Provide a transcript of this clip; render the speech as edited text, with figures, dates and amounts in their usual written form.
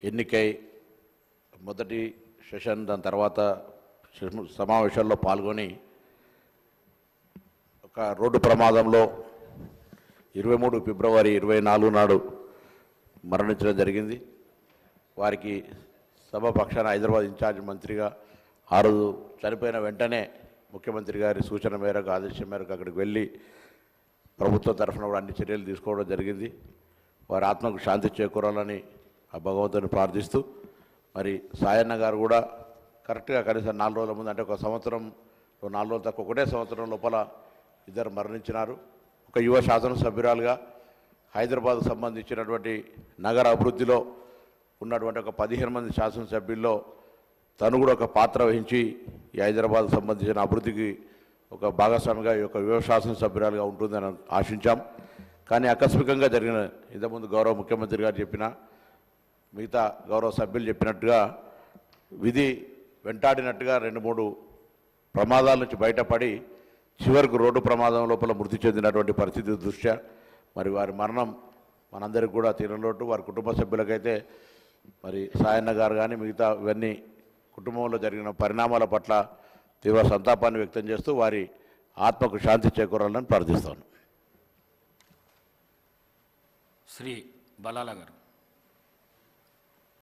ఎన్నికై మొదటి సెషన్ దాని తర్వాత సమావేశాల్లో పాల్గొని ఒక రోడ్డు ప్రమాదంలో 23 ఫిబ్రవరి 24 నాడు మరణించడం జరిగింది. వారికి సభ పక్షాన హైదరాబాద్ ఇన్ఛార్జ్ మంత్రిగా ఆ రోజు చనిపోయిన వెంటనే ముఖ్యమంత్రి గారి సూచన మేరకు ఆదేశం మేరకు అక్కడికి వెళ్ళి ప్రభుత్వం తరఫున కూడా అన్ని చర్యలు తీసుకోవడం జరిగింది. వారి ఆత్మకు శాంతి చేకూరాలని ఆ భగవంతుని ప్రార్థిస్తూ మరి సాయన్న గారు కూడా కరెక్ట్గా కనీసం 4 రోజుల ముందు అంటే ఒక సంవత్సరం 4 రోజులు తక్కువ ఒకటే సంవత్సరం లోపల ఇద్దరు మరణించినారు. ఒక యువ శాసనసభ్యురాలుగా హైదరాబాద్కు సంబంధించినటువంటి నగర అభివృద్ధిలో ఉన్నటువంటి ఒక 15 మంది శాసనసభ్యుల్లో తను కూడా ఒక పాత్ర వహించి ఈ హైదరాబాద్కు సంబంధించిన అభివృద్ధికి ఒక భాగస్వామిగా ఈ యొక్క యువ శాసనసభ్యురాలుగా ఉంటుందని ఆశించాం. కానీ ఆకస్మికంగా జరిగిన ఇంతకుముందు గౌరవ ముఖ్యమంత్రి గారు చెప్పిన మిగతా గౌరవ సభ్యులు చెప్పినట్టుగా విధి వెంటాడినట్టుగా 2-3 ప్రమాదాల నుంచి బయటపడి చివరకు రోడ్డు ప్రమాదం లోపల మృతి చెందినటువంటి పరిస్థితి దృష్ట్యా మరి వారి మరణం మనందరికీ కూడా తీరలోటు. వారి కుటుంబ సభ్యులకైతే మరి సాయన్న గారు కానీ మిగతా ఇవన్నీ కుటుంబంలో జరిగిన పరిణామాల పట్ల తీవ్ర సంతాపాన్ని వ్యక్తం చేస్తూ వారి ఆత్మకు శాంతి చేకూరాలని ప్రార్థిస్తాను. శ్రీ బలాల గారు.